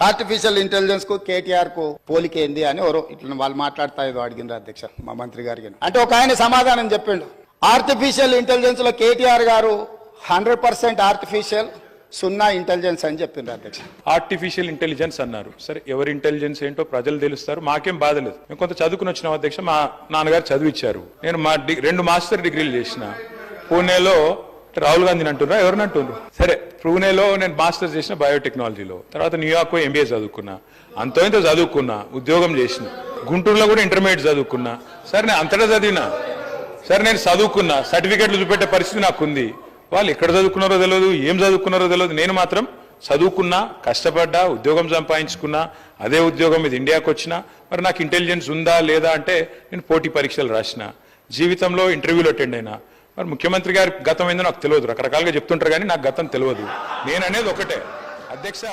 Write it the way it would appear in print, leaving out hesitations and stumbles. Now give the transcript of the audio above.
Artificial intelligence కు కేటీఆర్ కు పోలికేంది అని ఎవరో ఇట్లా వాళ్ళు మాట్లాడతా ఏదో అడిగినారు అధ్యక్ష మా మంత్రి గారికి. అంటే ఒక ఆయన సమాధానం చెప్పిండు, ఆర్టిఫిషియల్ ఇంటెలిజెన్స్ లో కేటీఆర్ గారు 100% ఆర్టిఫిషియల్, 0 ఇంటెలిజెన్స్ అని చెప్పిండ్రు అధ్యక్ష. ఆర్టిఫిషియల్ ఇంటెలిజెన్స్ అన్నారు. సరే, ఎవరి ఇంటెలిజెన్స్ ఏంటో ప్రజలు తెలుస్తారు, మాకేం బాధ లేదు. మేము కొంత చదువుకుని వచ్చినాం అధ్యక్ష. మా నాన్నగారు చదివిచ్చారు. నేను మా 2 మాస్టర్ డిగ్రీలు చేసిన. పూణేలో రాహుల్ గాంధీని అంటున్నా, ఎవరిని అంటున్నారు? సరే, పూణేలో నేను మాస్టర్ చేసిన బయోటెక్నాలజీలో. తర్వాత న్యూయార్క్ ఎంబీఏ చదువుకున్నా. అంతో ఇంతో చదువుకున్నా, ఉద్యోగం చేసిన. గుంటూరులో కూడా ఇంటర్మీడియట్ చదువుకున్నా. సరే, నేను అంతటా చదివినా. సరే, నేను చదువుకున్నా, సర్టిఫికెట్లు చూపెట్టే పరిస్థితి నాకుంది. వాళ్ళు ఎక్కడ చదువుకున్నారో తెలియదు, ఏం చదువుకున్నారో తెలియదు. నేను మాత్రం చదువుకున్నా, కష్టపడ్డా, ఉద్యోగం సంపాదించుకున్నా. అదే ఉద్యోగం మీద ఇండియాకి వచ్చినా. మరి నాకు ఇంటెలిజెన్స్ ఉందా లేదా అంటే నేను పోటీ పరీక్షలు రాసిన, జీవితంలో ఇంటర్వ్యూలో అటెండ్ అయినా. మరి ముఖ్యమంత్రి గారి గతం ఏందో నాకు తెలియదు, రకరకాలుగా చెప్తుంటారు కానీ నాకు గతం తెలియదు. నేను అనేది ఒకటే అధ్యక్ష.